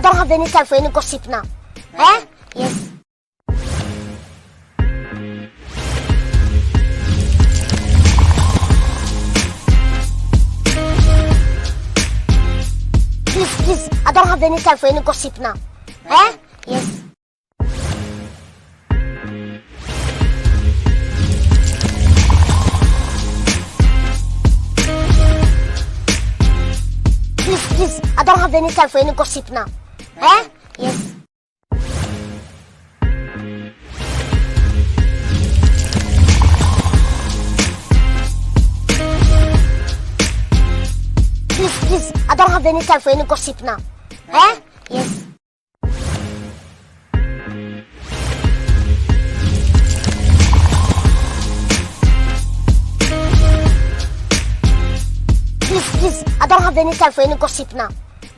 don't have any time for any gossip now. Eh? Yes. Please, I don't have any time for any gossip now. Eh? Yes. Please, I don't have any time for any gossip now. Eh? Yes. Please, I don't have any time for any gossip now. Eh? Yes. Please, I don't have any time for any gossip now.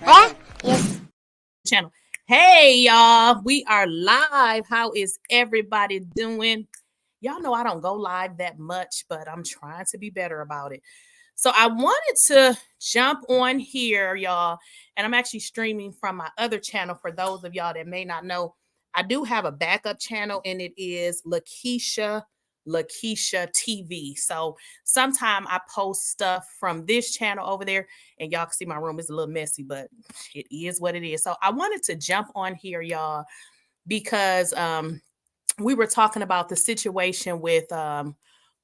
Eh? Yes. Channel. Hey, y'all. We are live. How is everybody doing? Y'all know I don't go live that much, but I'm trying to be better about it. So I wanted to jump on here, y'all, and I'm actually streaming from my other channel. For those of y'all that may not know, I do have a backup channel, and it is Lakeisha TV. So sometime I post stuff from this channel over there, and y'all can see my room is a little messy, but it is what it is. So I wanted to jump on here, y'all, because we were talking about the situation with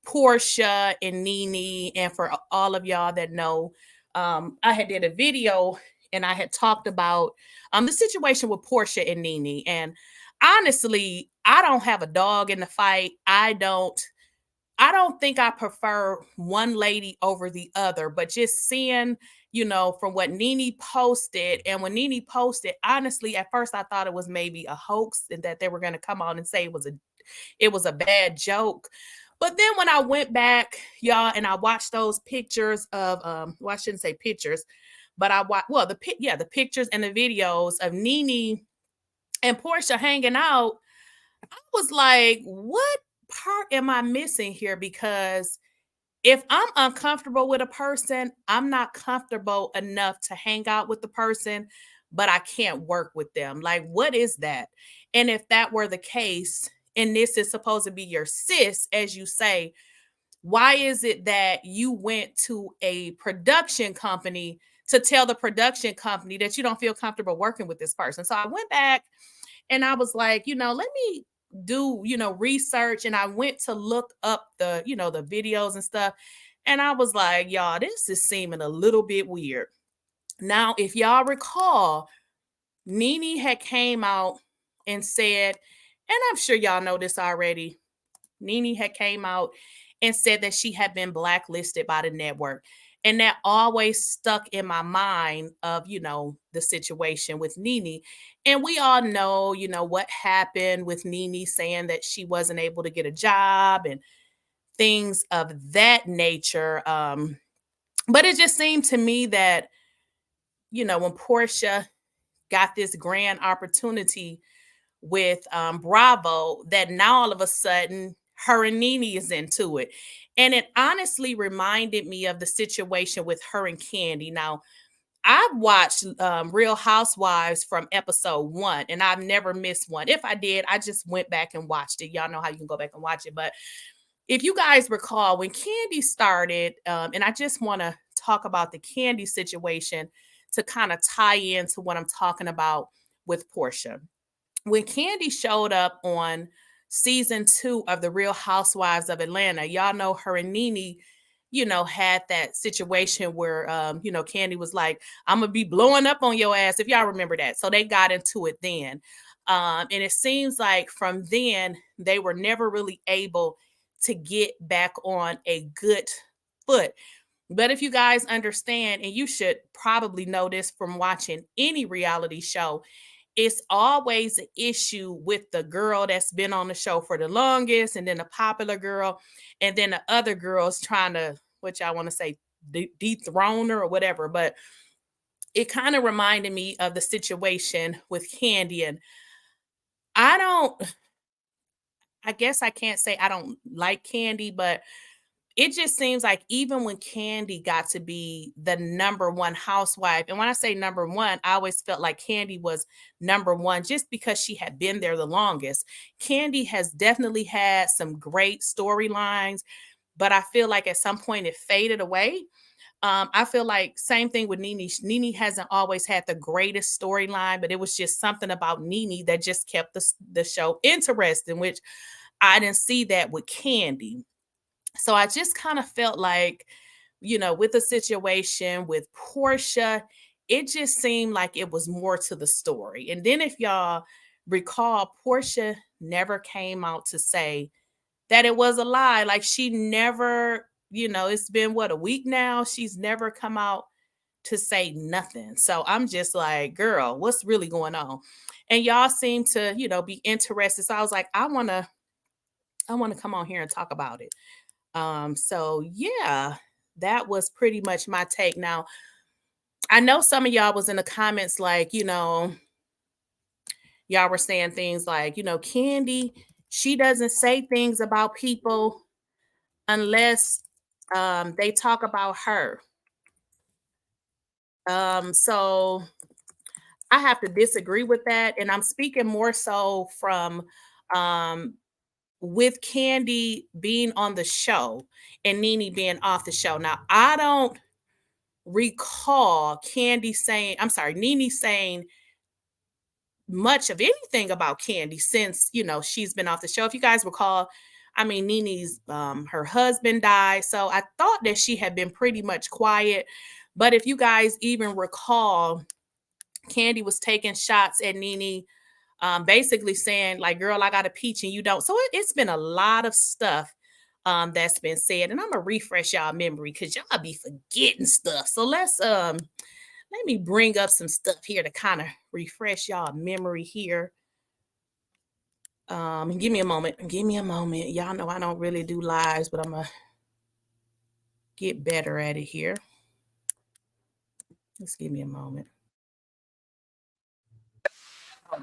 Porsha and Nene. And for all of y'all that know, I had did a video and I had talked about the situation with Porsha and Nene. And honestly, I don't have a dog in the fight. I don't think I prefer one lady over the other, but just seeing, from what Nene posted, and when Nene posted, honestly, at first I thought it was maybe a hoax and that they were going to come on and say it was a bad joke. But then when I went back, y'all, and I watched those pictures of, I shouldn't say pictures, but I watched, the pictures and the videos of Nene and Porsha hanging out, I was like, what part am I missing here? Because if I'm uncomfortable with a person, I'm not comfortable enough to hang out with the person, but I can't work with them. Like, what is that? And if that were the case, and this is supposed to be your sis, as you say, why is it that you went to a production company to tell the production company that you don't feel comfortable working with this person? So I went back and I was like, let me do, research. And I went to look up the, the videos and stuff. And I was like, y'all, this is seeming a little bit weird. Now, if y'all recall, Nene had came out and said, and I'm sure y'all know this already, Nene had came out and said that she had been blacklisted by the network. And that always stuck in my mind of, the situation with Nene. And we all know, what happened with Nene saying that she wasn't able to get a job and things of that nature. But it just seemed to me that, when Porsha got this grand opportunity with BRAVO, that now all of a sudden her and Nene is into it. And it honestly reminded me of the situation with her and Kandi. Now, I've watched Real Housewives from episode 1, and I've never missed one. If I did, I just went back and watched it. Y'all know how you can go back and watch it. But if you guys recall, when Kandi started, and I just want to talk about the Kandi situation to kind of tie into what I'm talking about with Porsha. When Kandi showed up on season 2 of The Real Housewives of Atlanta, y'all know her and Nene, had that situation where, Kandi was like, I'm going to be blowing up on your ass, if y'all remember that. So they got into it then. And it seems like from then, they were never really able to get back on a good foot. But if you guys understand, and you should probably know this from watching any reality show, it's always an issue with the girl that's been on the show for the longest, and then the popular girl, and then the other girls trying to, which I want to say, dethrone her or whatever. But it kind of reminded me of the situation with Kandi. And I guess I can't say I don't like Kandi, but it just seems like even when Candy got to be the number one housewife, and when I say number one, I always felt like Candy was number one just because she had been there the longest. Candy has definitely had some great storylines, but I feel like at some point it faded away. I feel like same thing with Nene. Nene hasn't always had the greatest storyline, but it was just something about Nene that just kept the show interesting, which I didn't see that with Candy. So I just kind of felt like, with the situation with Porsha, it just seemed like it was more to the story. And then if y'all recall, Porsha never came out to say that it was a lie. Like she never, it's been what, a week now? She's never come out to say nothing. So I'm just like, girl, what's really going on? And y'all seem to, be interested. So I was like, I want to come on here and talk about it. So yeah, that was pretty much my take. Now, I know some of y'all was in the comments like, y'all were saying things like, Candy, she doesn't say things about people unless they talk about her. So I have to disagree with that. And I'm speaking more so from um with Candy being on the show and Nene being off the show. Now, I don't recall Nene saying much of anything about Candy since, she's been off the show. If you guys recall, I mean, Nene's her husband died. So I thought that she had been pretty much quiet. But if you guys even recall, Candy was taking shots at Nene, basically saying, like, girl, I got a peach and you don't. So it's been a lot of stuff that's been said. And I'm gonna refresh y'all memory because y'all be forgetting stuff. So let me bring up some stuff here to kind of refresh y'all memory here. Give me a moment. Give me a moment. Y'all know I don't really do lives, but I'm gonna get better at it here. Just give me a moment. All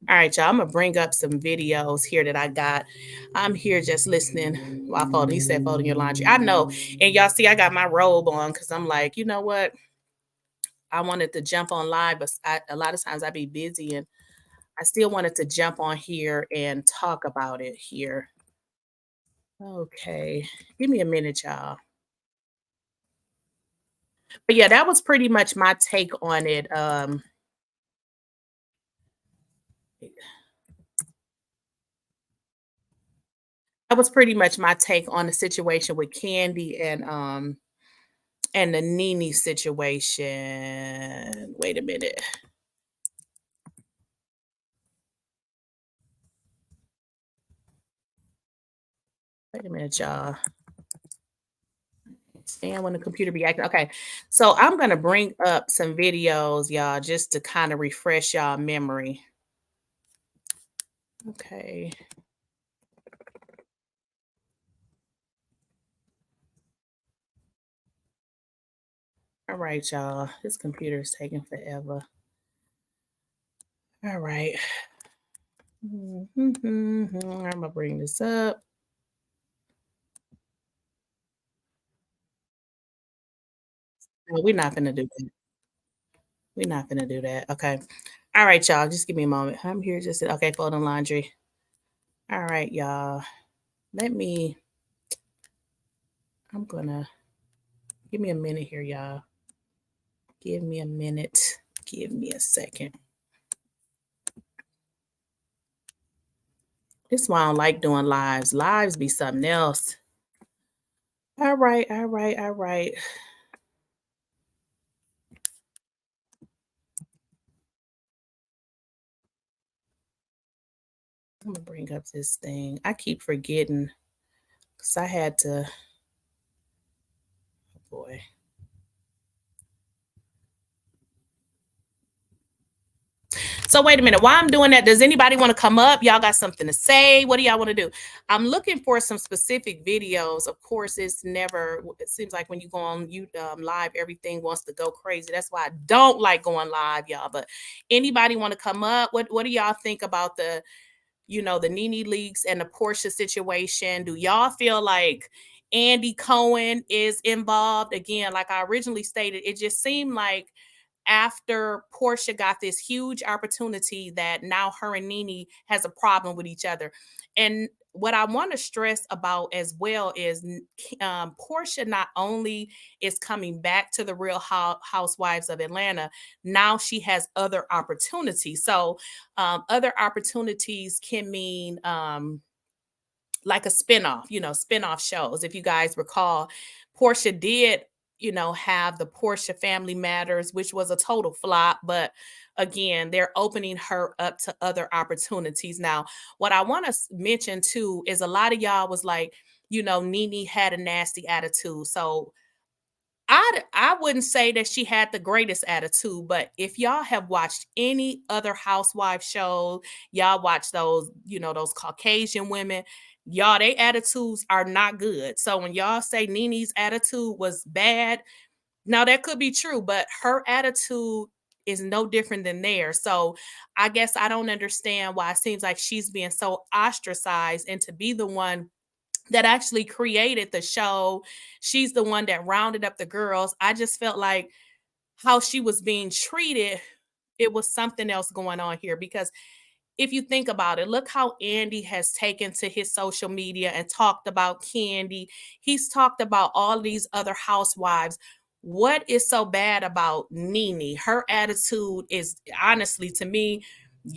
right, y'all. I'm gonna bring up some videos here that I got. I'm here just listening while folding. He said folding your laundry. I know, and y'all see I got my robe on because I'm like, you know what? I wanted to jump on live, but a lot of times I be busy, and I still wanted to jump on here and talk about it here. Okay, give me a minute, y'all. But yeah, that was pretty much my take on it. That was pretty much my take on the situation with Candy and the Nene situation. Wait a minute. Wait a minute, y'all. Stand when the computer be acting. Okay. So I'm gonna bring up some videos, y'all, just to kind of refresh y'all memory. Okay. All right, y'all. This computer is taking forever. All right. I'm gonna bring this up. No, we're not gonna do that. We're not gonna do that. Okay. All right, y'all. Just give me a moment. I'm here just okay, folding laundry. All right, y'all. Let me. I'm gonna give me a minute here, y'all. Give me a minute. Give me a second. This is why I don't like doing lives. Lives be something else. All right, all right, all right. I'm gonna bring up this thing. I keep forgetting because I had to. Oh boy. So wait a minute. While I'm doing that, does anybody want to come up? Y'all got something to say? What do y'all want to do? I'm looking for some specific videos. Of course, it seems like when you go on live, everything wants to go crazy. That's why I don't like going live, y'all. But anybody want to come up? What do y'all think about the the Nene Leaks and the Porsha situation? Do y'all feel like Andy Cohen is involved? Again, like I originally stated, it just seemed like after Porsha got this huge opportunity that now her and Nene has a problem with each other. And what I want to stress about as well is Porsha not only is coming back to the Real Housewives of Atlanta, now she has other opportunities. So other opportunities can mean like a spinoff, spinoff shows. If you guys recall, Porsha did, have the Porsha Family Matters, which was a total flop. But again, they're opening her up to other opportunities. Now, what I want to mention too is a lot of y'all was like, Nene had a nasty attitude. So I wouldn't say that she had the greatest attitude, but if y'all have watched any other housewife show, y'all watch those, those Caucasian women, y'all, their attitudes are not good. So when y'all say Nene's attitude was bad, now that could be true, but her attitude is no different than theirs. So I guess I don't understand why it seems like she's being so ostracized, and to be the one that actually created the show. She's the one that rounded up the girls. I just felt like how she was being treated, it was something else going on here. Because if you think about it, look how Andy has taken to his social media and talked about Candy. He's talked about all these other housewives. What is so bad about Nene? Her attitude is honestly, to me,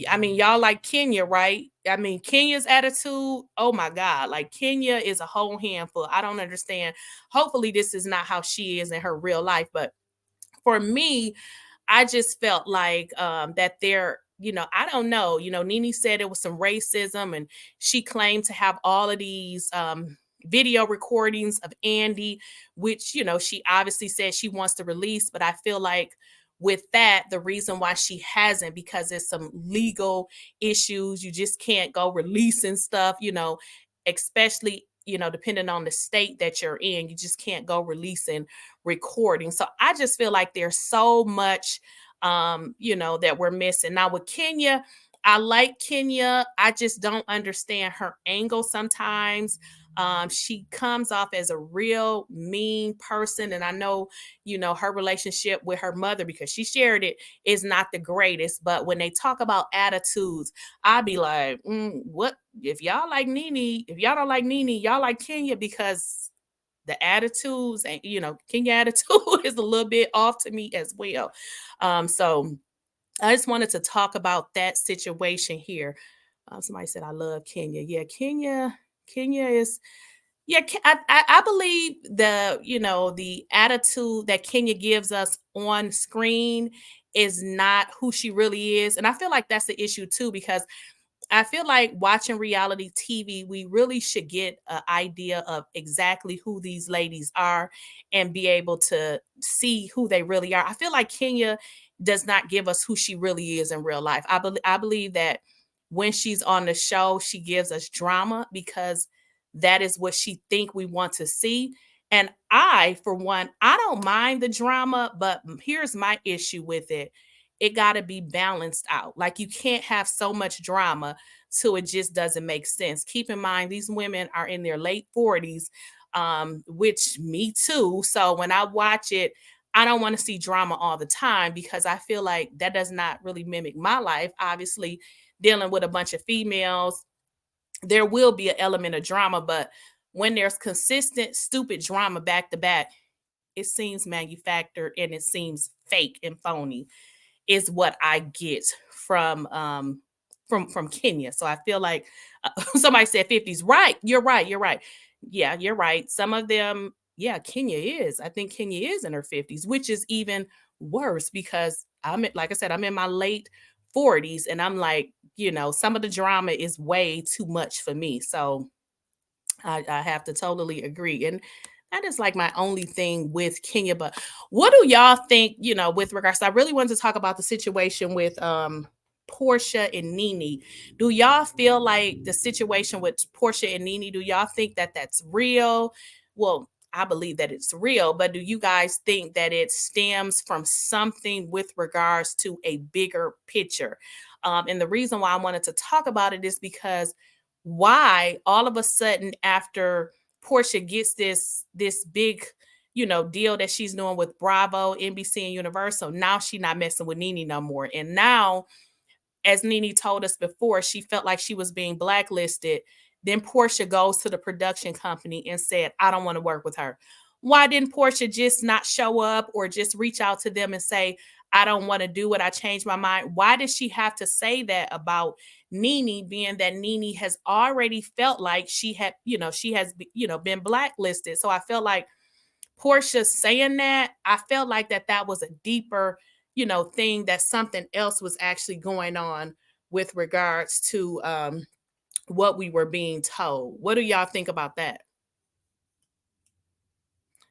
I mean, y'all like Kenya, right? I mean, Kenya's attitude, oh my God, like Kenya is a whole handful. I don't understand. Hopefully, this is not how she is in her real life. But for me, I just felt like that there, I don't know, Nene said it was some racism, and she claimed to have all of these video recordings of Andy, which, she obviously said she wants to release. But I feel like with that, the reason why she hasn't, because there's some legal issues. You just can't go releasing stuff, especially, depending on the state that you're in, you just can't go releasing recording. So I just feel like there's so much that we're missing. Now with Kenya, I like Kenya. I just don't understand her angle sometimes. She comes off as a real mean person. And I know, her relationship with her mother, because she shared it, is not the greatest. But when they talk about attitudes, I'd be like, what? If y'all like Nene, if y'all don't like Nene, y'all like Kenya, because the attitudes and, Kenya attitude is a little bit off to me as well. So I just wanted to talk about that situation here. Somebody said, I love Kenya. Yeah, Kenya is, yeah, I believe the attitude that Kenya gives us on screen is not who she really is. And I feel like that's the issue too, because I feel like watching reality TV, we really should get an idea of exactly who these ladies are and be able to see who they really are. I feel like Kenya does not give us who she really is in real life. I believe that when she's on the show, she gives us drama because that is what she think we want to see. And I, for one, I don't mind the drama, but here's my issue with it. It got to be balanced out. Like, you can't have so much drama so it just doesn't make sense. Keep in mind, these women are in their late 40s, which me too. So when I watch it, I don't want to see drama all the time, because I feel like that does not really mimic my life. Obviously, dealing with a bunch of females, there will be an element of drama, but when there's consistent, stupid drama back to back, it seems manufactured and it seems fake and phony, is what I get from Kenya. So I feel like somebody said 50s. Right. You're right. You're right. Yeah, you're right. Some of them, yeah, Kenya is. I think Kenya is in her 50s, which is even worse, because like I said, I'm in my late 40s, and I'm like, some of the drama is way too much for me. So I have to totally agree. And that is like my only thing with Kenya. But what do y'all think, with regards to, I really wanted to talk about the situation with Porsha and Nene. Do y'all feel like the situation with Porsha and Nene, do y'all think that that's real? Well, I believe that it's real, but do you guys think that it stems from something with regards to a bigger picture? And the reason why I wanted to talk about it is because why all of a sudden after Porsha gets this big, deal that she's doing with Bravo, NBC, and Universal, now she's not messing with Nene no more. And now, as Nene told us before, she felt like she was being blacklisted. Then Porsha goes to the production company and said, I don't want to work with her. Why didn't Porsha just not show up or just reach out to them and say, I don't want to do it, I changed my mind? Why did she have to say that about Nene, being that Nene has already felt like she had, she has, been blacklisted? So I felt like Porsha saying that, I felt like that was a deeper, thing, that something else was actually going on with regards to what we were being told. What do y'all think about that?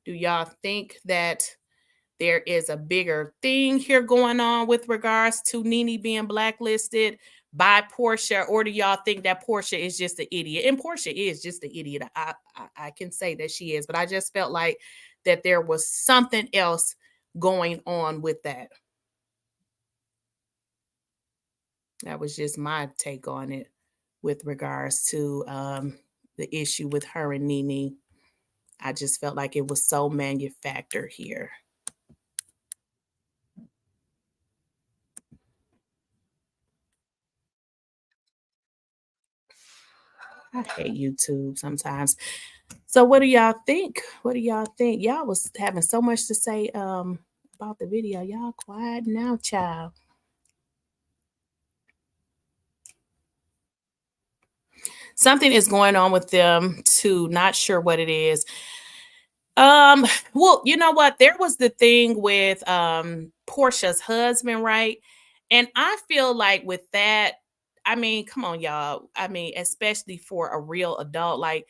Do y'all think that there is a bigger thing here going on with regards to Nene being blacklisted by Porsha, or do y'all think that Porsha is just an idiot? And Porsha is just an idiot. I can say that she is, but I just felt like that there was something else going on with that. That was just my take on it with regards to the issue with her and Nene. I just felt like it was so manufactured here. I hate YouTube sometimes. So what do y'all think? What do y'all think? Y'all was having so much to say about the video. Y'all quiet now, child. Something is going on with them too. Not sure what it is. Well, you know what? There was the thing with Portia's husband, right? And I feel like with that, I mean, come on, y'all. I mean, especially for a real adult, like,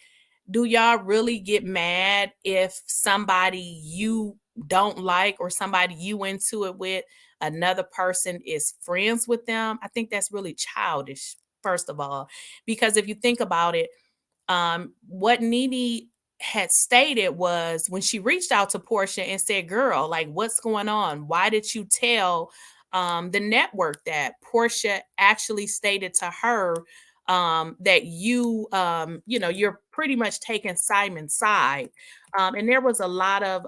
do y'all really get mad if somebody you don't like or somebody you into it with, another person is friends with them? I think that's really childish, first of all, because if you think about it, what Nene had stated was when she reached out to Porsha and said, girl, like, what's going on? Why did you tell the network that? Porsha actually stated to her that you're pretty much taking Simon's side. And there was a lot of,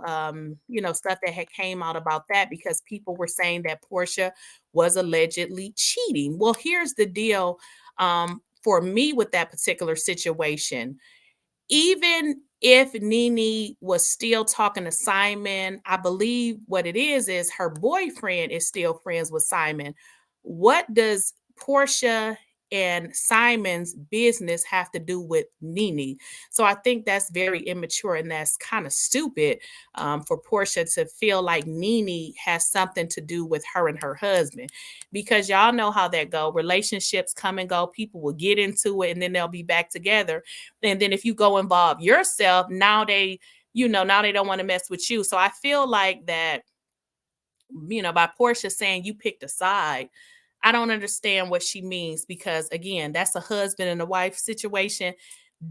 stuff that had came out about that because people were saying that Porsha was allegedly cheating. Well, here's the deal. For me with that particular situation, even if Nene was still talking to Simon, I believe what it is her boyfriend is still friends with Simon. What does Porsha and Simon's business have to do with Nene? So I think that's very immature and that's kind of stupid for Porsha to feel like Nene has something to do with her and her husband, because y'all know how that go. Relationships come and go. People will get into it and then they'll be back together. And then if you go involve yourself, now they don't want to mess with you. So I feel like that, by Porsha saying you picked a side, I don't understand what she means, because again, that's a husband and a wife situation.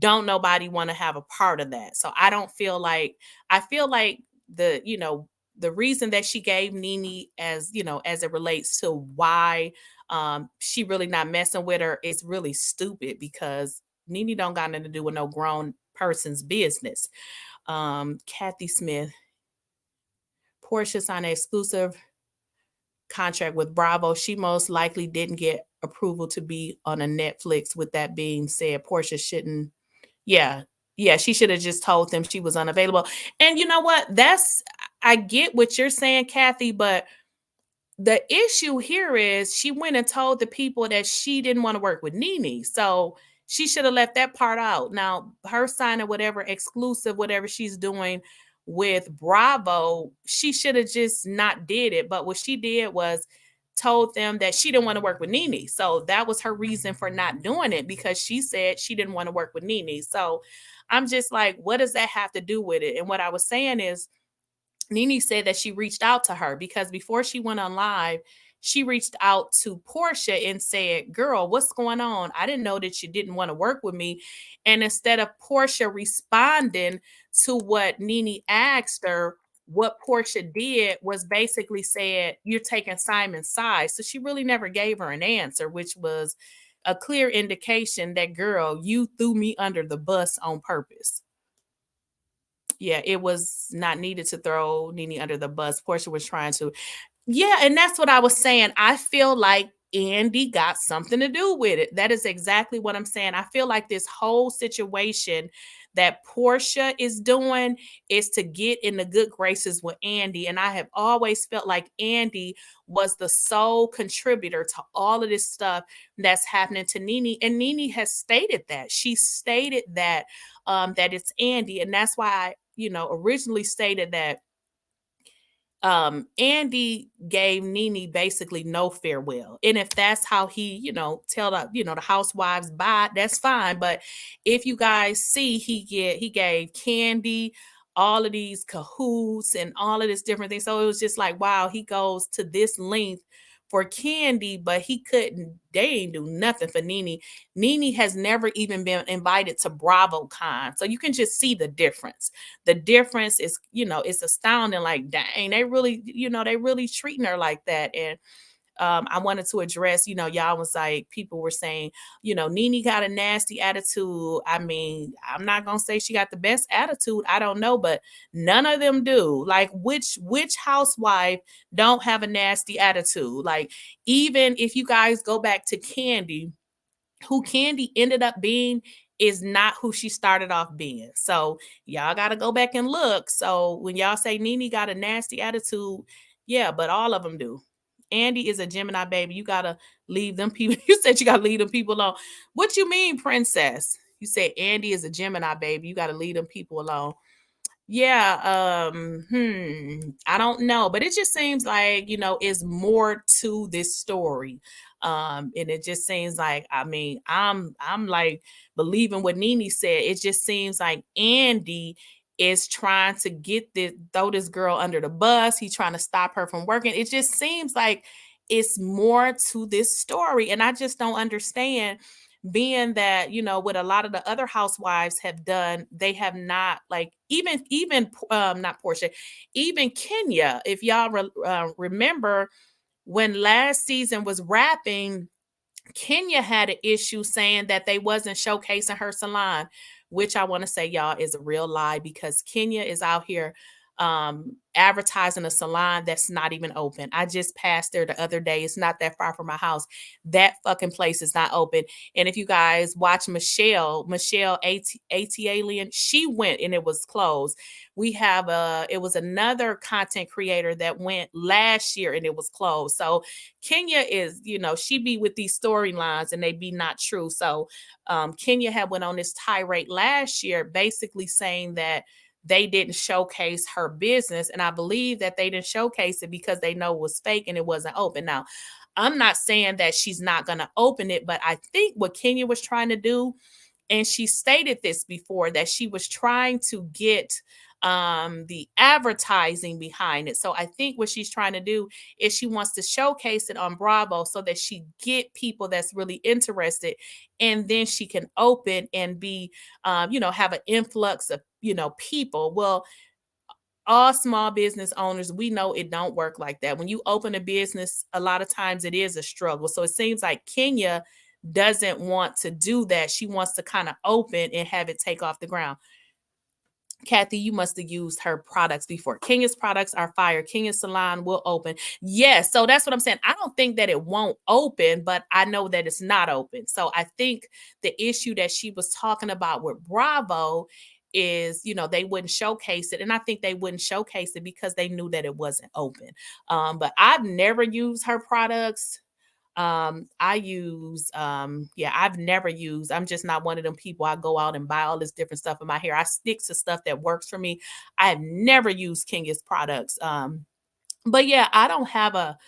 Don't nobody want to have a part of that. So I feel like the reason that she gave Nene, as it relates to why she really not messing with her, is really stupid, because Nene don't got nothing to do with no grown person's business. Kathy Smith, Porsha signed an exclusive contract with Bravo. She most likely didn't get approval to be on a Netflix. With that being said, Porsha shouldn't. Yeah, yeah, she should have just told them she was unavailable. And you know what? I get what you're saying, Kathy, but the issue here is she went and told the people that she didn't want to work with Nene. So she should have left that part out. Now, her signing whatever exclusive, whatever she's doing with Bravo, she should have just not did it. But what she did was told them that she didn't want to work with Nene. So that was her reason for not doing it, because she said she didn't want to work with Nene. So I'm just like, what does that have to do with it? And what I was saying is, Nene said that she reached out to her because before she went on live, she reached out to Porsha and said, girl, what's going on? I didn't know that you didn't want to work with me. And instead of Porsha responding to what Nene asked her, what Porsha did was basically said, you're taking Simon's side. So she really never gave her an answer, which was a clear indication that, girl, you threw me under the bus on purpose. Yeah, it was not needed to throw Nene under the bus. Porsha was trying to. Yeah, and that's what I was saying. I feel like Andy got something to do with it. That is exactly what I'm saying. I feel like this whole situation that Porsha is doing is to get in the good graces with Andy. And I have always felt like Andy was the sole contributor to all of this stuff that's happening to Nene. And Nene has stated that. She stated that that it's Andy. And that's why I, originally stated that Andy gave Nene basically no farewell. And if that's how he, tell the housewives bye, that's fine. But if you guys see, he gave Candy all of these cahoots and all of this different things. So it was just like, wow, he goes to this length for Candy, but they ain't do nothing for Nene. Nene has never even been invited to BravoCon. So you can just see the difference. The difference is, it's astounding. Like, dang, they really treating her like that. And I wanted to address, y'all was like, people were saying, Nene got a nasty attitude. I mean, I'm not going to say she got the best attitude. I don't know, but none of them do. Like, which housewife don't have a nasty attitude? Like, even if you guys go back to Candy, who Candy ended up being is not who she started off being. So y'all got to go back and look. So when y'all say Nene got a nasty attitude, yeah, but all of them do. Andy is a Gemini, baby. You got to leave them people. You said you got to leave them people alone. What you mean, princess? You said Andy is a Gemini, baby. You got to leave them people alone. Yeah, I don't know, but it just seems like, it's more to this story. And it just seems like, I mean, I'm like believing what Nene said. It just seems like Andy is trying to throw this girl under the bus. He's trying to stop her from working. It just seems like it's more to this story. And I just don't understand, being that, what a lot of the other housewives have done, they have not, like, even not Porsha, even Kenya, if y'all remember when last season was wrapping, Kenya had an issue saying that they wasn't showcasing her salon, which I want to say, y'all, is a real lie, because Kenya is out here advertising a salon that's not even open. I just passed there the other day. It's not that far from my house. That fucking place is not open. And if you guys watch Michelle Alien, she went and it was closed. We have it was another content creator that went last year and it was closed. So Kenya is, she be with these storylines and they be not true. So Kenya had went on this tirade last year, basically saying that they didn't showcase her business. And I believe that they didn't showcase it because they know it was fake and it wasn't open. Now, I'm not saying that she's not going to open it, but I think what Kenya was trying to do, and she stated this before, that she was trying to get the advertising behind it. So I think what she's trying to do is she wants to showcase it on Bravo so that she get people that's really interested, and then she can open and be have an influx of people. Well, all small business owners, we know it don't work like that. When you open a business, a lot of times it is a struggle. So it seems like Kenya doesn't want to do that. She wants to kind of open and have it take off the ground. Kathy, you must have used her products before. Kenya's products are fire. Kenya's salon will open. Yes. So that's what I'm saying. I don't think that it won't open, but I know that it's not open. So I think the issue that she was talking about with Bravo is, they wouldn't showcase it. And I think they wouldn't showcase it because they knew that it wasn't open. But I've never used her products. I've never used, I'm just not one of them people. I go out and buy all this different stuff in my hair. I stick to stuff that works for me. I have never used Kenya's products. But yeah, I don't have a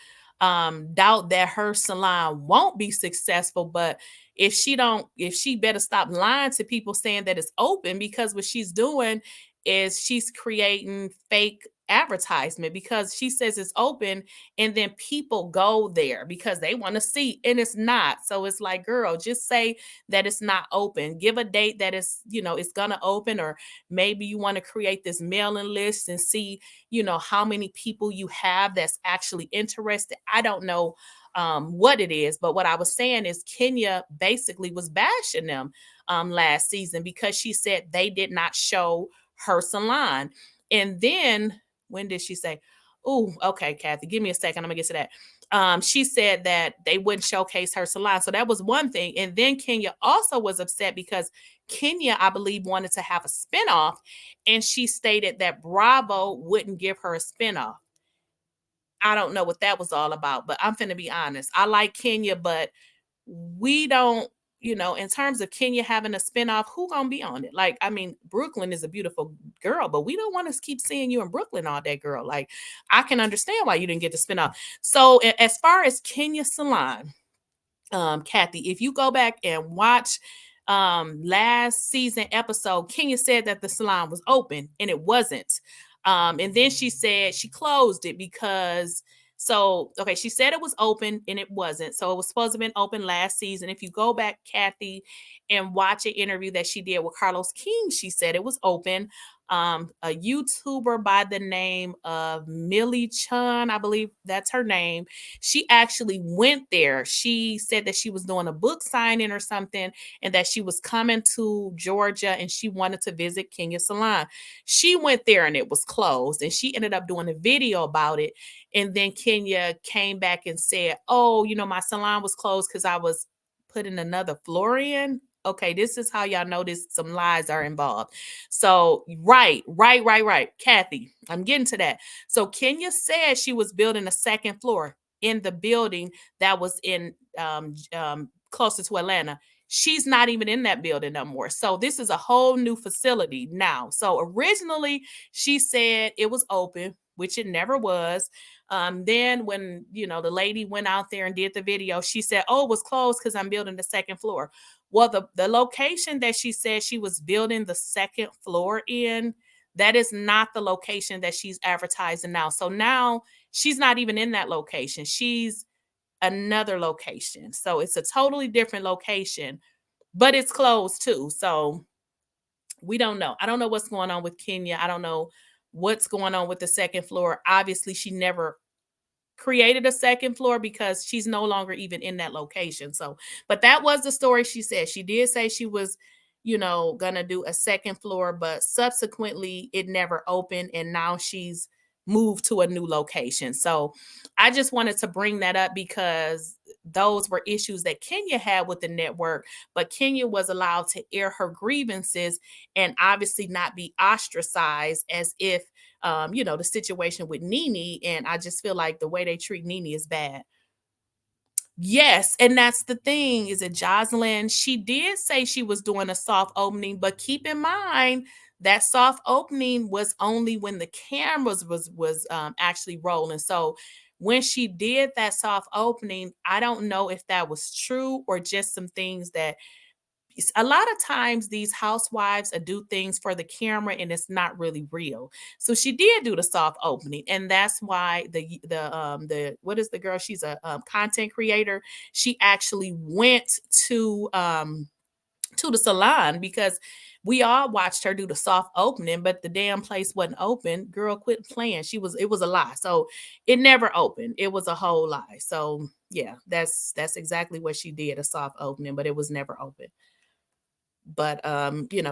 doubt that her salon won't be successful. But if she better stop lying to people saying that it's open, because what she's doing is she's creating fake advertisement, because she says it's open and then people go there because they want to see, and it's not. So it's like, girl, just say that it's not open. Give a date that it's going to open, or maybe you want to create this mailing list and see, how many people you have that's actually interested. I don't know what it is, but what I was saying is Kenya basically was bashing them last season because she said they did not show her salon. And then when did she say, oh, okay, Kathy, give me a second. I'm gonna get to that. She said that they wouldn't showcase her salon. So that was one thing. And then Kenya also was upset because Kenya, I believe, wanted to have a spinoff. And she stated that Bravo wouldn't give her a spinoff. I don't know what that was all about, but I'm finna be honest. I like Kenya, but we don't, in terms of Kenya having a spinoff, who gonna be on it? Like, I mean, Brooklyn is a beautiful girl, but we don't want to keep seeing you in Brooklyn all day, girl. Like, I can understand why you didn't get the spinoff. So as far as Kenya Salon, Kathy, if you go back and watch last season episode, Kenya said that the salon was open and it wasn't. And then she said she closed it because she said it was open and it wasn't. So it was supposed to have been open last season. If you go back, Kathy, and watch an interview that she did with Carlosking, she said it was open. A YouTuber by the name of Millie Chun, I believe that's her name. She actually went there. She said that she was doing a book signing or something, and that she was coming to Georgia and she wanted to visit Kenya Salon. She went there and it was closed, and she ended up doing a video about it. And then Kenya came back and said, oh, my salon was closed because I was putting another floor in. Okay, this is how y'all notice some lies are involved. So, right. Kathy, I'm getting to that. So Kenya said she was building a second floor in the building that was in closer to Atlanta. She's not even in that building no more. So this is a whole new facility now. So originally she said it was open, which it never was. Then when, the lady went out there and did the video, she said, oh, it was closed because I'm building the second floor. Well, the location that she said she was building the second floor in, that is not the location that she's advertising now. So now she's not even in that location. She's another location. So it's a totally different location, but it's closed too. So we don't know. I don't know what's going on with Kenya. I don't know what's going on with the second floor. Obviously, she never created a second floor because she's no longer even in that location. So, but that was the story she said. She did say she was, gonna do a second floor, but subsequently it never opened, and now she's moved to a new location. So I just wanted to bring that up because those were issues that Kenya had with the network, but Kenya was allowed to air her grievances and obviously not be ostracized as if the situation with Nene. And I just feel like the way they treat Nene is bad. Yes, and that's the thing. Is it Jocelyn? She did say she was doing a soft opening, but keep in mind that soft opening was only when the cameras was actually rolling. So when she did that soft opening, I don't know if that was true or just some things that a lot of times these housewives do things for the camera and it's not really real. So she did do the soft opening, and that's why the what is the girl? She's a content creator. She actually went to the salon because we all watched her do the soft opening, but the damn place wasn't open. Girl, quit playing. It was a lie. So it never opened. It was a whole lie. So yeah, that's exactly what she did, a soft opening, but it was never open. But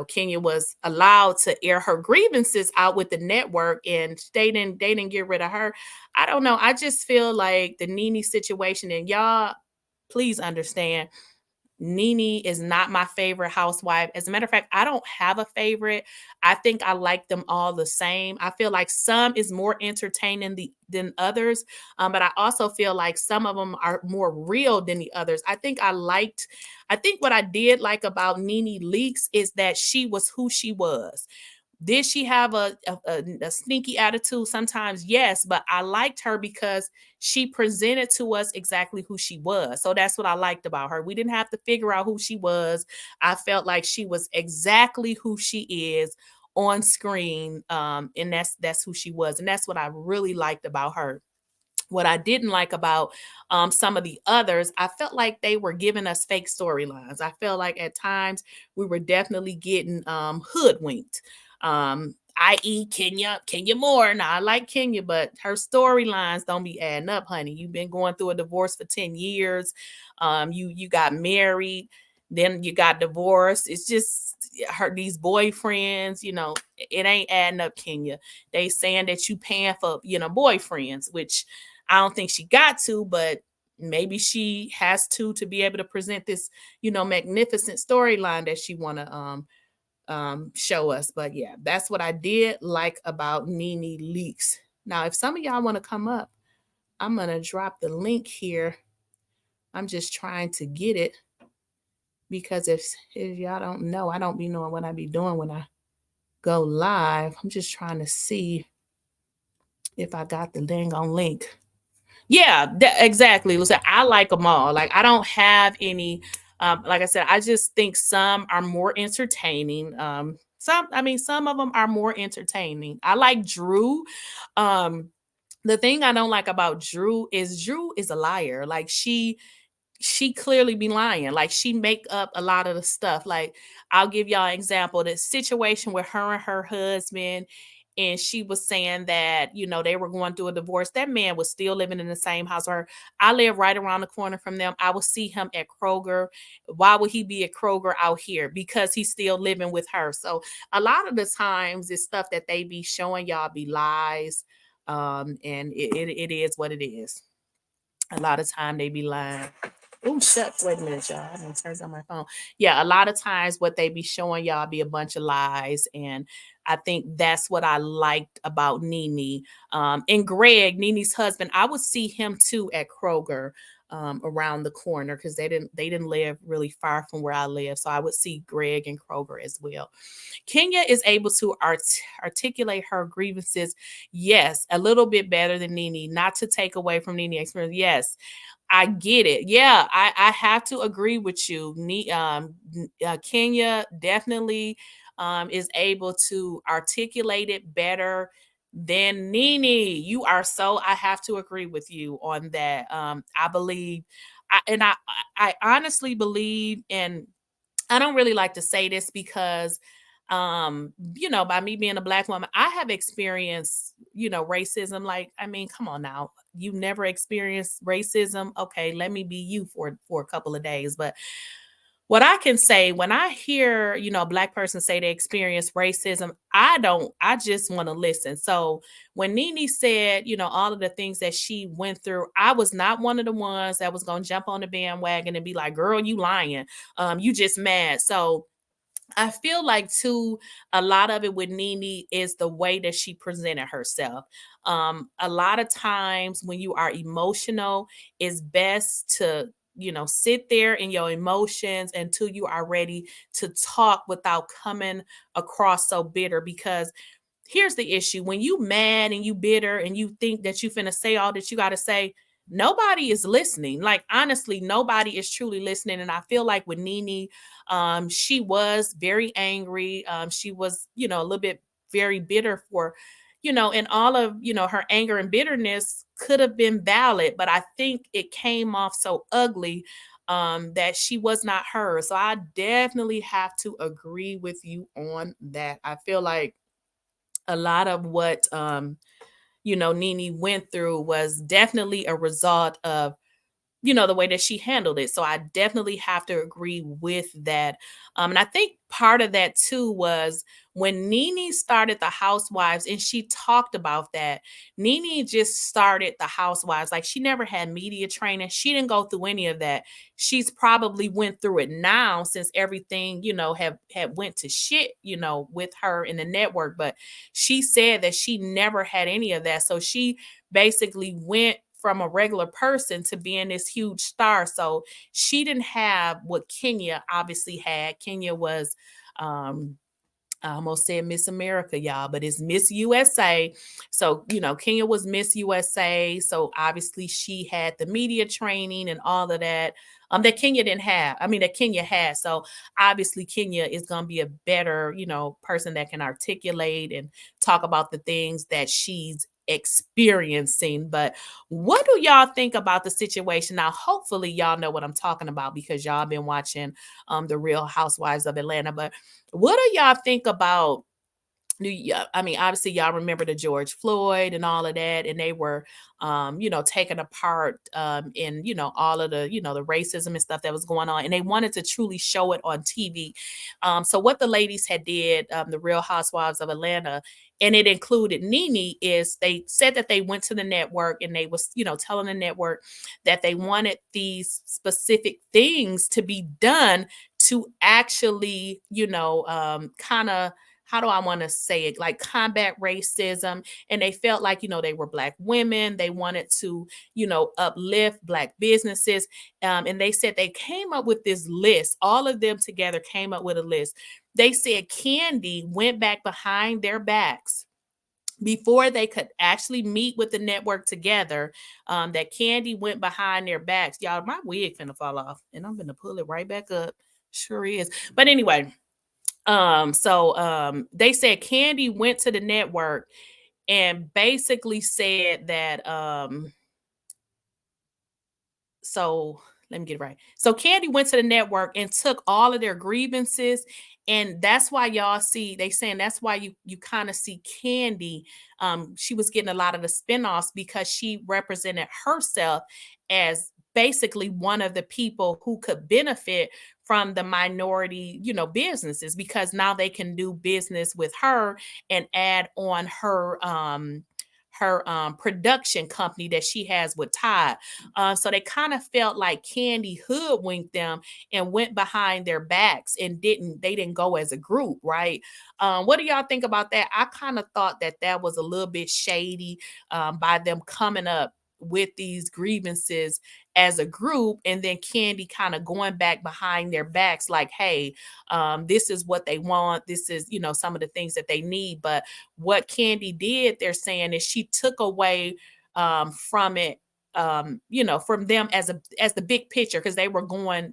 Kenya was allowed to air her grievances out with the network, and they didn't get rid of her. I don't know. I just feel like the Nene situation, and y'all please understand, Nene is not my favorite housewife. As a matter of fact, I don't have a favorite. I think I like them all the same. I feel like some is more entertaining than others, but I also feel like some of them are more real than the others. I think what I did like about Nene Leaks is that she was who she was. Did she have a sneaky attitude sometimes? Yes, but I liked her because she presented to us exactly who she was. So that's what I liked about her. We didn't have to figure out who she was. I felt like she was exactly who she is on screen. And that's who she was. And that's what I really liked about her. What I didn't like about some of the others, I felt like they were giving us fake storylines. I felt like at times we were definitely getting hoodwinked. I.e. Kenyamoore. Now I like Kenya, but her storylines don't be adding up, honey. You've been going through a divorce for 10 years. You got married, then you got divorced. It's just these boyfriends, it ain't adding up, Kenya. They saying that you paying for, boyfriends, which I don't think she got to, but maybe she has to be able to present this, magnificent storyline that she want to show us. But yeah, that's what I did like about Nene Leaks. Now, if some of y'all want to come up, I'm gonna drop the link here. I'm just trying to get it because if y'all don't know, I don't be knowing what I be doing when I go live. I'm just trying to see if I got the dang on link. Yeah, exactly. Listen, I like them all. Like, I don't have any, like I said, I just think some are more entertaining. Some of them are more entertaining. I like Drew. The thing I don't like about Drew is a liar. Like, she clearly be lying. Like, she make up a lot of the stuff. Like, I'll give y'all an example. The situation with her and her husband, and she was saying that, they were going through a divorce. That man was still living in the same house. Or I live right around the corner from them. I will see him at Kroger. Why would he be at Kroger out here? Because he's still living with her. So a lot of the times it's stuff that they be showing y'all be lies. And it is what it is. A lot of time they be lying. Oh, shucks. Wait a minute, y'all. I didn't turn on my phone. Yeah, a lot of times what they be showing y'all be a bunch of lies. And I think that's what I liked about Nene. And Greg, Nene's husband, I would see him too at Kroger around the corner because they didn't live really far from where I live. So I would see Greg and Kroger as well. Kenya is able to articulate her grievances, yes, a little bit better than Nene. Not to take away from Nene's experience. Yes, I get it. Yeah, I have to agree with you. Kenya definitely is able to articulate it better than Nene. You are so, I have to agree with you on that. I believe, I honestly believe, and I don't really like to say this because by me being a Black woman, I have experienced, racism. Like, I mean, come on now. You never experienced racism. Okay, let me be you for a couple of days. But what I can say when I hear, a Black person say they experience racism, I just want to listen. So when Nene said, all of the things that she went through, I was not one of the ones that was going to jump on the bandwagon and be like, girl, you lying. You just mad. So I feel like too, a lot of it with Nene is the way that she presented herself. A lot of times when you are emotional, it's best to, sit there in your emotions until you are ready to talk without coming across so bitter. Because here's the issue: when you mad and you bitter and you think that you finna say all that you got to say, nobody is listening. Like, honestly, nobody is truly listening. And I feel like with Nene, she was very angry. She was, a little bit very bitter for, and all of, her anger and bitterness could have been valid, but I think it came off so ugly that she was not her. So I definitely have to agree with you on that. I feel like a lot of what Nene went through was definitely a result of the way that she handled it. So I definitely have to agree with that. And I think part of that too was when Nene started the Housewives, and she talked about that. Nene just started the Housewives. Like, she never had media training. She didn't go through any of that. She's probably went through it now since everything, had went to shit, with her in the network. But she said that she never had any of that. So she basically went from a regular person to being this huge star. So she didn't have what Kenya obviously had. Kenya was I almost said Miss America, y'all, but it's Miss USA. So, Kenya was Miss USA. So obviously she had the media training and all of that that Kenya didn't have. I mean, that Kenya had. So obviously Kenya is going to be a better, person that can articulate and talk about the things that she's experiencing. But what do y'all think about the situation? Now, hopefully y'all know what I'm talking about because y'all been watching the Real Housewives of Atlanta. But what do y'all think about I mean, obviously, y'all remember the George Floyd and all of that, and they were, taken apart in, all of the, the racism and stuff that was going on, and they wanted to truly show it on TV. So what the ladies had did, the Real Housewives of Atlanta, and it included Nene, is they said that they went to the network and they was, telling the network that they wanted these specific things to be done to actually, kind of, how do I want to say it? Like combat racism. And they felt like, they were Black women. They wanted to, uplift Black businesses. And they said they came up with this list. All of them together came up with a list. They said Candy went back behind their backs before they could actually meet with the network together, that Candy went behind their backs. Y'all, my wig finna fall off and I'm gonna pull it right back up. Sure is. But anyway, they said Candy went to the network and basically said that so let me get it right. So Candy went to the network and took all of their grievances. And that's why y'all see, they saying that's why you kind of see Candy. She was getting a lot of the spinoffs because she represented herself as basically one of the people who could benefit from the minority, businesses, because now they can do business with her and add on her production company that she has with Todd. So they kind of felt like Candy hoodwinked them and went behind their backs and they didn't go as a group, right? What do y'all think about that? I kind of thought that was a little bit shady by them coming up with these grievances as a group and then Candy kind of going back behind their backs like, hey, this is what they want, this is some of the things that they need. But what Candy did, they're saying, is she took away from it, from them as the big picture, because they were going,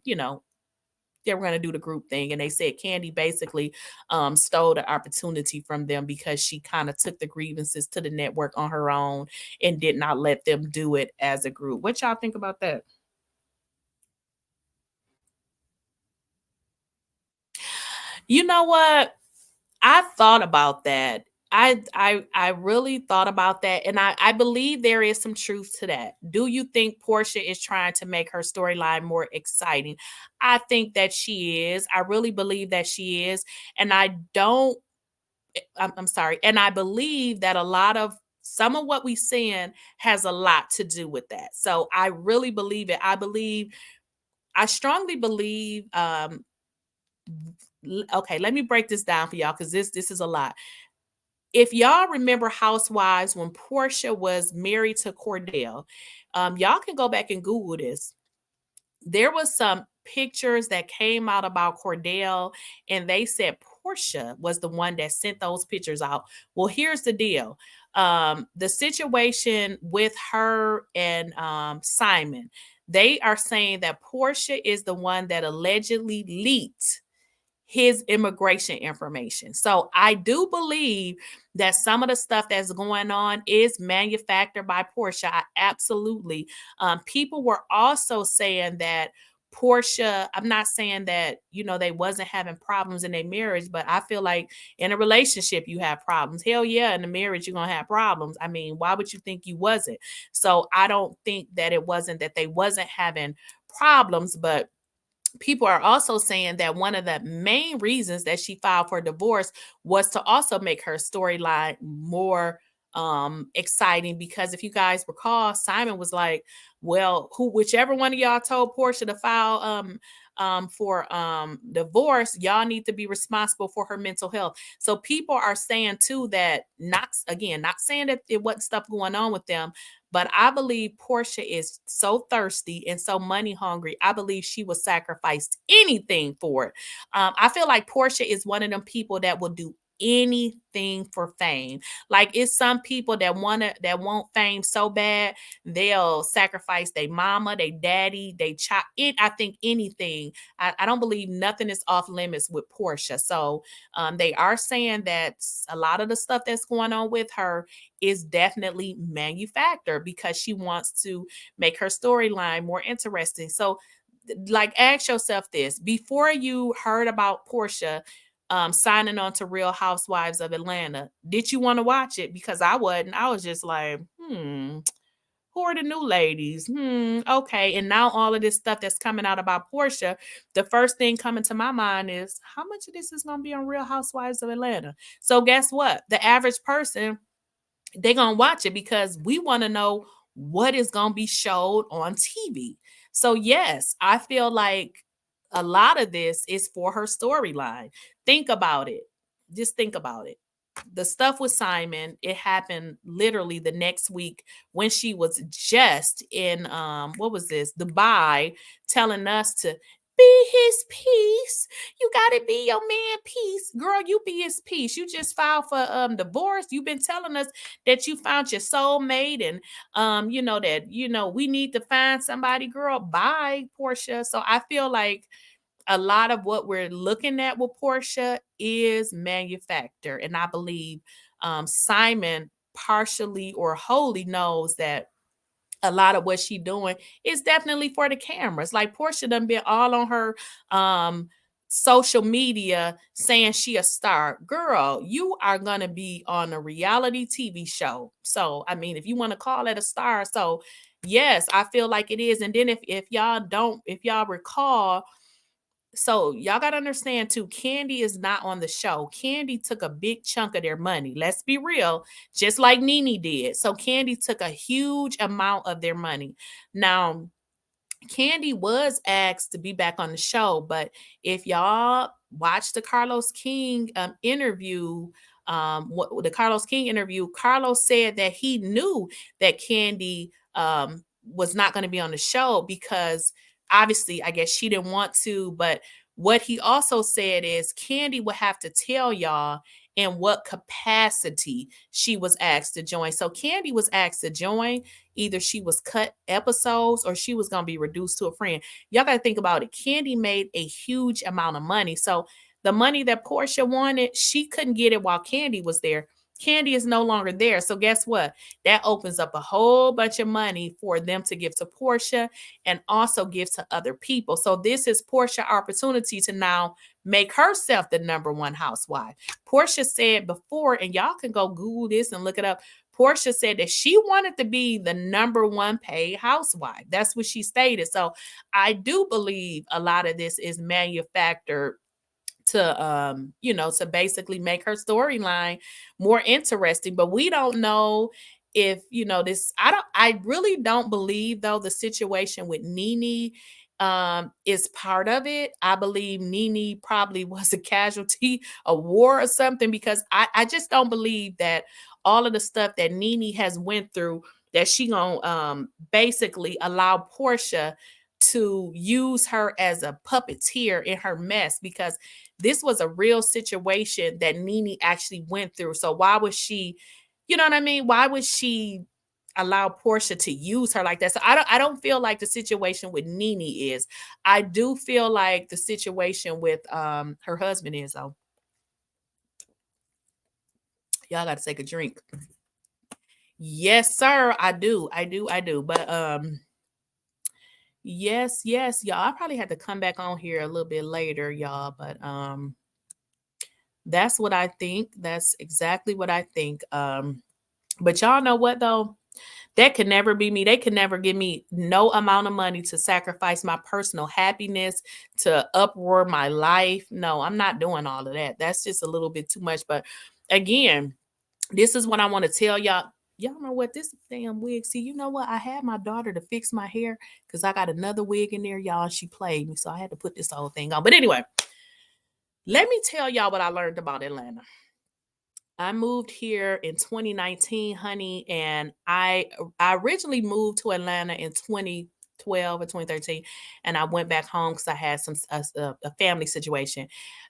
they were going to do the group thing. And they said Candy basically stole the opportunity from them because she kind of took the grievances to the network on her own and did not let them do it as a group. What y'all think about that? You know what? I thought about that. I really thought about that. And I believe there is some truth to that. Do you think Porsha is trying to make her storyline more exciting? I think that she is. I really believe that she is. And I'm sorry. And I believe that a lot of some of what we seeing has a lot to do with that. So I really believe it. I strongly believe, okay, let me break this down for y'all because this is a lot. If y'all remember Housewives when Porsha was married to Cordell, y'all can go back and Google this. There was some pictures that came out about Cordell, and they said Porsha was the one that sent those pictures out. Well, here's the deal. The situation with her and Simon, they are saying that Porsha is the one that allegedly leaked his immigration information. So I do believe that some of the stuff that's going on is manufactured by Porsha. Absolutely. People were also saying that Porsha, I'm not saying that, they wasn't having problems in their marriage, but I feel like in a relationship, you have problems. Hell yeah, in a marriage, you're going to have problems. I mean, why would you think you wasn't? So I don't think that it wasn't that they wasn't having problems, but people are also saying that one of the main reasons that she filed for divorce was to also make her storyline more exciting, because if you guys recall, Simon was like, well, whichever one of y'all told Porsha to file for divorce, y'all need to be responsible for her mental health. So people are saying too that not saying that it wasn't stuff going on with them, But I believe Porsha is so thirsty and so money hungry. I believe she will sacrifice anything for it. I feel like Porsha is one of them people that will do anything for fame. Like it's some people that want fame so bad they'll sacrifice their mama, their daddy, they child. I think anything. I don't believe nothing is off limits with Porsha. So they are saying that a lot of the stuff that's going on with her is definitely manufactured because she wants to make her storyline more interesting. So like ask yourself this before you heard about Porsha signing on to Real Housewives of Atlanta. Did you want to watch it? Because I wasn't. I was just like, who are the new ladies? Okay. And now all of this stuff that's coming out about Porsha, the first thing coming to my mind is how much of this is going to be on Real Housewives of Atlanta? So guess what? The average person, they're going to watch it because we want to know what is going to be showed on TV. So yes, I feel like a lot of this is for her storyline. Think about it. Just think about it. The stuff with Simon, it happened literally the next week when she was just in what was this? Dubai, telling us to be his piece. You gotta be your man piece. Girl, you be his piece. You just filed for divorce. You've been telling us that you found your soulmate and that we need to find somebody, girl. Bye, Porsha. So I feel like a lot of what we're looking at with Porsha is manufactured. And I believe Simon partially or wholly knows that a lot of what she's doing is definitely for the cameras. Like Porsha done been all on her social media saying she a star. Girl, you are going to be on a reality TV show. So, I mean, if you want to call it a star. So, yes, I feel like it is. And then if y'all recall, so y'all got to understand too, Candy is not on the show. Candy took a big chunk of their money. Let's be real, just like Nene did. So Candy took a huge amount of their money. Now, Candy was asked to be back on the show, but if y'all watch the Carlos King interview, the Carlos King interview, Carlos said that he knew that Candy was not going to be on the show because obviously, I guess she didn't want to. But what he also said is Candy would have to tell y'all in what capacity she was asked to join. So Candy was asked to join. Either she was cut episodes or she was going to be reduced to a friend. Y'all got to think about it. Candy made a huge amount of money. So the money that Porsha wanted, she couldn't get it while Candy was there. Candy is no longer there. So guess what? That opens up a whole bunch of money for them to give to Porsha and also give to other people. So this is Porsha's opportunity to now make herself the number one housewife. Porsha said before, and y'all can go Google this and look it up. Porsha said that she wanted to be the number one paid housewife. That's what she stated. So I do believe a lot of this is manufactured to basically make her storyline more interesting. But we don't know if this. I really don't believe though the situation with Nene is part of it. I believe Nene probably was a casualty of war or something, because I just don't believe that all of the stuff that Nene has went through, that she gonna basically allow Porsha to use her as a puppeteer in her mess, because this was a real situation that Nene actually went through. So why would she, you know what I mean? Why would she allow Porsha to use her like that? So I don't feel like the situation with Nene is. I do feel like the situation with her husband is though. Y'all got to take a drink. Yes, sir. I do. But yes, y'all. I probably had to come back on here a little bit later, y'all. But that's what I think. That's exactly what I think. But y'all know what though? That could never be me. They could never give me no amount of money to sacrifice my personal happiness, to uproar my life. No, I'm not doing all of that. That's just a little bit too much. But again, this is what I want to tell y'all. Y'all know what, this damn wig. See, you know what? I had my daughter to fix my hair because I got another wig in there, y'all. She played me. So I had to put this whole thing on. But anyway, let me tell y'all what I learned about Atlanta. I moved here in 2019, honey, and I originally moved to Atlanta in 2012 or 2013, and I went back home because I had a family situation,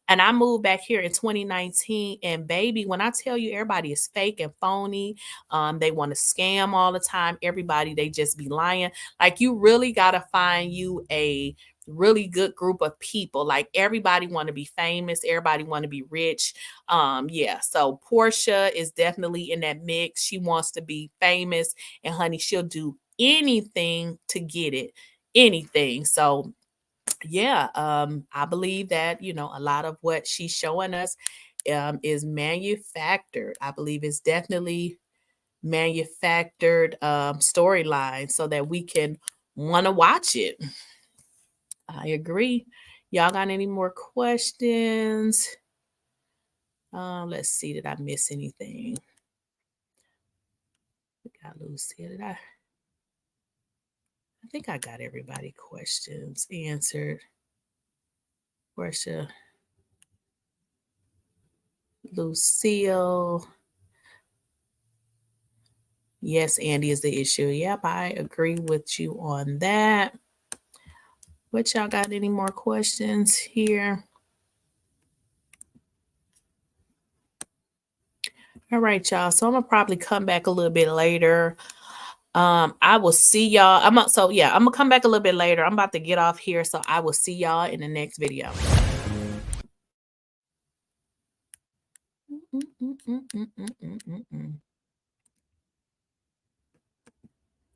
and I moved back here in 2019. And baby, when I tell you everybody is fake and phony, they want to scam all the time. Everybody, they just be lying. Like, you really gotta find you a really good group of people. Like, everybody want to be famous, everybody want to be rich. Yeah, so Porsha is definitely in that mix. She wants to be famous, and honey, she'll do anything to get it. Anything. So yeah, I believe that, a lot of what she's showing us is manufactured. I believe it's definitely manufactured storyline so that we can want to watch it. I agree. Y'all got any more questions? Let's see. Did I miss anything? Got loose here. I think I got everybody questions answered. Porsha, Lucille. Yes, Andy is the issue. Yep, I agree with you on that. What, y'all got any more questions here? All right, y'all. So I'm gonna probably come back a little bit later. I will see y'all. I'm gonna come back a little bit later. I'm about to get off here, so I will see y'all in the next video.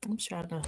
I'm trying to